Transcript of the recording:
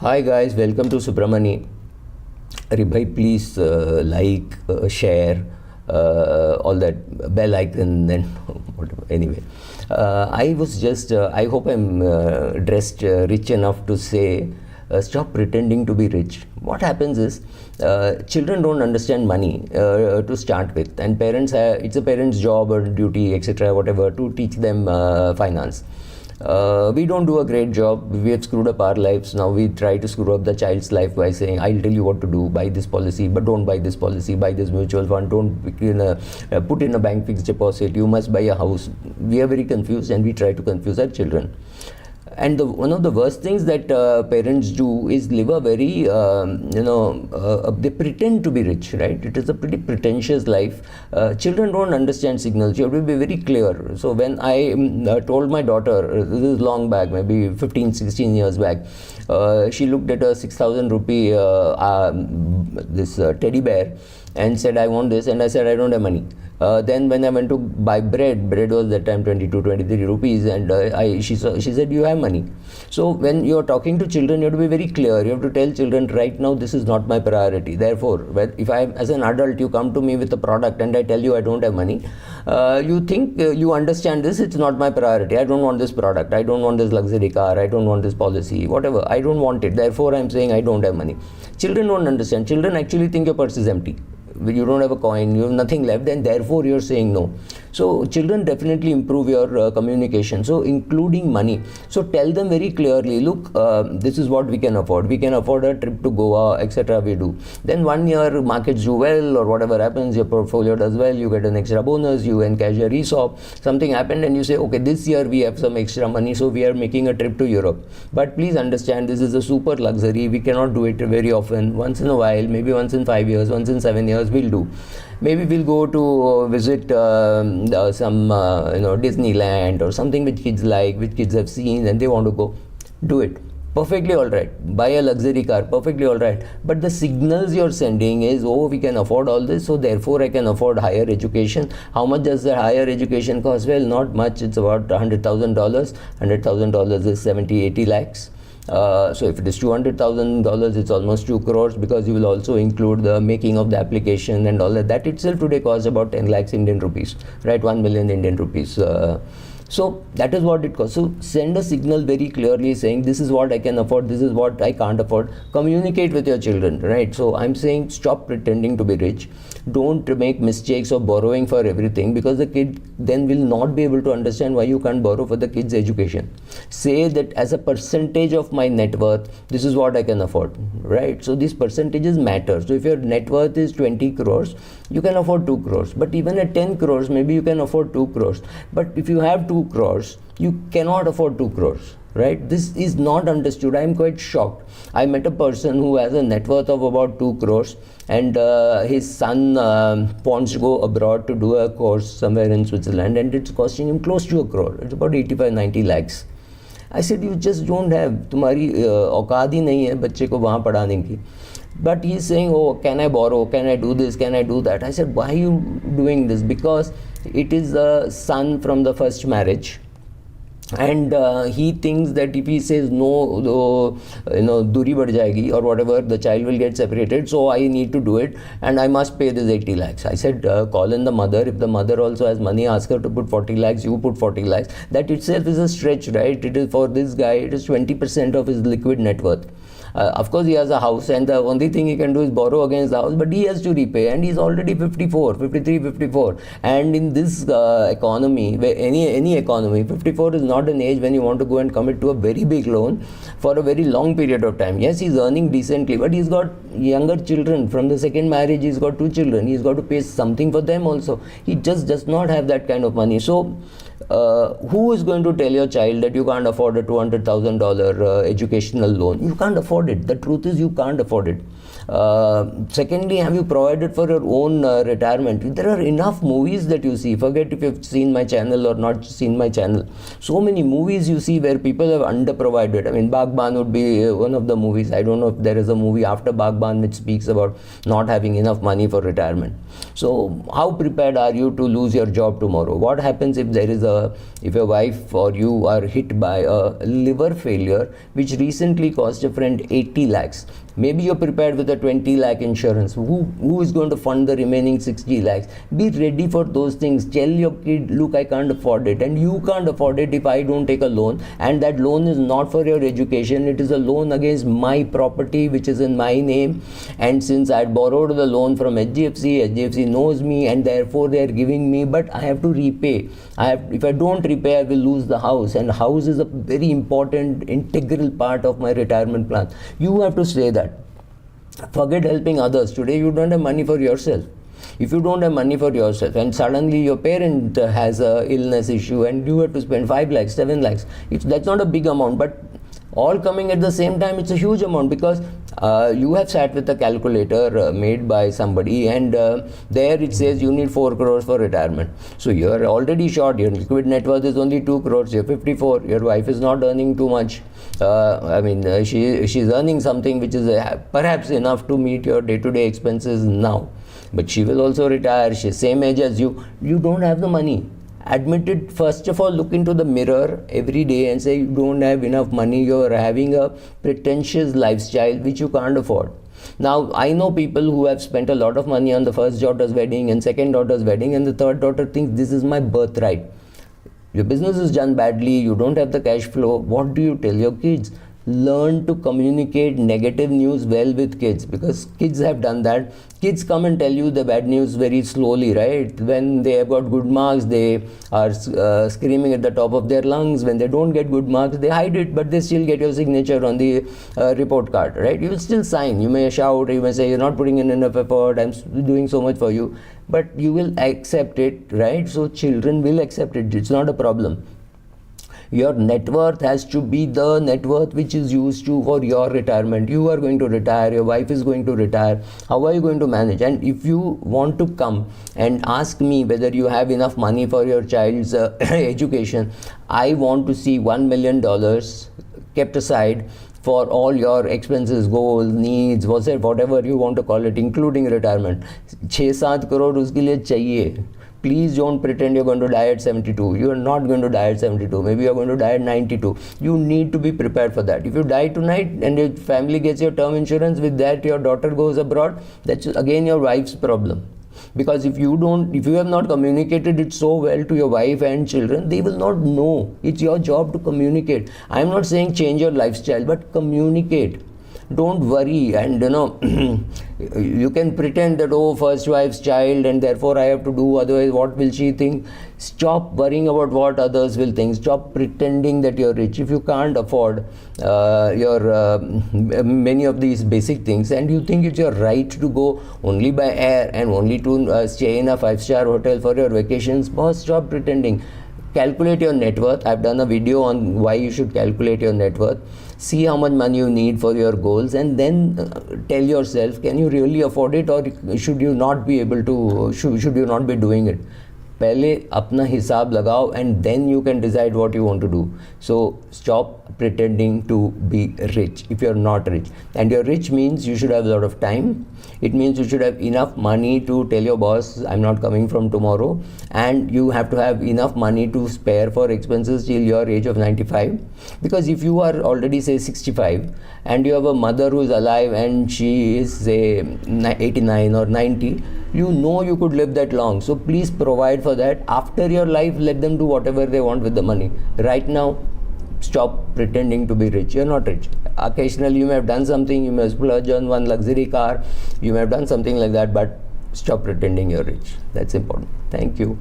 Hi guys, welcome to Subramani. Bhai, please share, all that bell icon and whatever. Anyway, I was just, I hope I'm dressed rich enough to say, stop pretending to be rich. What happens is, children don't understand money to start with, and parents, it's a parent's job or duty, etc., whatever, to teach them finance. We don't do a great job. We have screwed up our lives. Now we try to screw up the child's life by saying, I'll tell you what to do, buy this policy, but don't buy this policy, buy this mutual fund, don't put in a bank fixed deposit, you must buy a house. We are very confused, and we try to confuse our children. And one of the worst things that parents do is live a very, they pretend to be rich, right? It is a pretty pretentious life. Children don't understand signals. You have to be very clear. So when I told my daughter, this is long back, maybe 15, 16 years back, she looked at a 6,000 rupee teddy bear and said, I want this. And I said, I don't have money. Then when I went to buy bread was that time 22, 23 rupees, and she said, you have money. So when you're talking to children, you have to be very clear. You have to tell children, right now this is not my priority. Therefore, if as an adult, you come to me with a product and I tell you I don't have money, you think you understand this, it's not my priority. I don't want this product. I don't want this luxury car. I don't want this policy, whatever. I don't want it. Therefore, I'm saying I don't have money. Children don't understand. Children actually think your purse is empty. You don't have a coin, you have nothing left, and therefore you're saying no. So children definitely improve your communication, so including money. So tell them very clearly, look, this is what we can afford. We can afford a trip to Goa, etc. We do. Then 1 year markets do well, or whatever happens, your portfolio does well, you get an extra bonus, you encash a ESOP, something happened, and you say, okay, this year we have some extra money, so we are making a trip to Europe. But please understand, this is a super luxury. We cannot do it very often. Once in a while, maybe once in 5 years, once in 7 years, we'll do. Maybe we'll go to visit some Disneyland or something which kids like, which kids have seen and they want to go. Do it. Perfectly all right. Buy a luxury car. Perfectly all right. But the signals you're sending is, oh, we can afford all this, so therefore I can afford higher education. How much does the higher education cost? Well, not much. It's about $100,000. $100,000 is 70, 80 lakhs. So if it is $200,000, it's almost 2 crores, because you will also include the making of the application and all that. That itself today costs about 10 lakhs Indian rupees, right? 1 million Indian rupees. So that is what it costs. So send a signal very clearly saying, this is what I can afford, this is what I can't afford. Communicate with your children, right? So I'm saying, stop pretending to be rich. Don't make mistakes of borrowing for everything, because the kid then will not be able to understand why you can't borrow for the kid's education. Say that as a percentage of my net worth, this is what I can afford, right? So these percentages matter. So if your net worth is 20 crores, you can afford 2 crores. But even at 10 crores, maybe you can afford 2 crores. But if you have 2 crores, you cannot afford 2 crores. Right? This is not understood. I am quite shocked. I met a person who has a net worth of about 2 crores, and his son wants to go abroad to do a course somewhere in Switzerland, and it's costing him close to 1 crore. It's about 85, 90 lakhs. I said, you just don't have, तुम्हारी औकात ही नहीं है बच्चे को वहाँ पढ़ाने की. But he's saying, oh, can I borrow? Can I do this? Can I do that? I said, why are you doing this? Because it is a son from the first marriage. And he thinks that if he says no, duri बढ़ जाएगी or whatever, the child will get separated, so I need to do it and I must pay this 80 lakhs. I said, call in the mother. If the mother also has money, ask her to put 40 lakhs, you put 40 lakhs. That itself is a stretch, right? It is, for this guy, it is 20% of his liquid net worth. Of course, he has a house, and the only thing he can do is borrow against the house, but he has to repay, and he's already 54, 53, 54. And in this economy, where any economy, 54 is not an age when you want to go and commit to a very big loan for a very long period of time. Yes, he's earning decently, but he's got younger children. From the second marriage, he's got 2 children. He's got to pay something for them also. He just does not have that kind of money. So, who is going to tell your child that you can't afford a $200,000 educational loan? You can't afford it. The truth is, you can't afford it. Secondly, have you provided for your own retirement? There are enough movies that you see. Forget if you've seen my channel or not seen my channel. So many movies you see where people have underprovided. I mean, Bagban would be one of the movies. I don't know if there is a movie after Bagban which speaks about not having enough money for retirement. So how prepared are you to lose your job tomorrow? What happens if there is a if your wife or you are hit by a liver failure, which recently cost a friend 80 lakhs, maybe you're prepared with a 20 lakh insurance. Who is going to fund the remaining 60 lakhs? Be ready for those things. Tell your kid, look, I can't afford it, and you can't afford it if I don't take a loan, and that loan is not for your education, it is a loan against my property which is in my name. And since I borrowed the loan from HDFC knows me, and therefore they are giving me, but I have to repay. If I don't repay, I will lose the house, and house is a very important integral part of my retirement plan. You have to say that. Forget helping others. Today you don't have money for yourself. If you don't have money for yourself and suddenly your parent has a illness issue and you have to spend 5 lakhs, 7 lakhs, that's not a big amount, but all coming at the same time, it's a huge amount, because you have sat with a calculator made by somebody, and there it says you need 4 crores for retirement. So you're already short. Your liquid net worth is only 2 crores. You're 54. Your wife is not earning too much. She's earning something which is perhaps enough to meet your day-to-day expenses now. But she will also retire. She's same age as you. You don't have the money. Admit it. First of all, look into the mirror every day and say you don't have enough money. You're having a pretentious lifestyle which you can't afford. Now, I know people who have spent a lot of money on the first daughter's wedding and second daughter's wedding, and the third daughter thinks this is my birthright. Your business is done badly, you don't have the cash flow. What do you tell your kids? Learn to communicate negative news well with kids, because kids have done that. Kids come and tell you the bad news very slowly, right? When they have got good marks, they are screaming at the top of their lungs. When they don't get good marks, they hide it, but they still get your signature on the report card, right? You will still sign. You may shout, you may say you're not putting in enough effort, I'm doing so much for you, but you will accept it, right? So children will accept it. It's not a problem. Your net worth has to be the net worth which is used for your retirement. You are going to retire, your wife is going to retire. How are you going to manage? And if you want to come and ask me whether you have enough money for your child's education, I want to see $1 million kept aside for all your expenses, goals, needs, whatever you want to call it, including retirement. 6-7 crore uske liye chahiye. Please don't pretend you're going to die at 72. You are not going to die at 72. Maybe you're going to die at 92. You need to be prepared for that. If you die tonight and your family gets your term insurance, with that your daughter goes abroad, that's again your wife's problem. Because if you have not communicated it so well to your wife and children, they will not know. It's your job to communicate. I'm not saying change your lifestyle, but communicate. Don't worry, and you can pretend that, oh, first wife's child and therefore I have to do, otherwise what will she think? Stop worrying about what others will think. Stop pretending that you're rich. If you can't afford many of these basic things, and you think it's your right to go only by air and only to stay in a 5-star hotel for your vacations, boss, stop pretending. Calculate your net worth. I've done a video on why you should calculate your net worth. See how much money you need for your goals, and then tell yourself, can you really afford it, or should you not be able to, should you not be doing it? पहले अपना हिसाब लगाओ, and then you can decide what you want to do. So stop pretending to be rich if you're not rich. And you're rich means you should have a lot of time. It means you should have enough money to tell your boss, I'm not coming from tomorrow. And you have to have enough money to spare for expenses till your age of 95. Because if you are already, say, 65 and you have a mother who is alive and she is, say, 89 or 90, you know you could live that long. So please provide for that. After your life, let them do whatever they want with the money. Right now, stop pretending to be rich. You're not rich. Occasionally you may have done something, you may have splurged on one luxury car, you may have done something like that, but stop pretending you're rich. That's important. Thank you.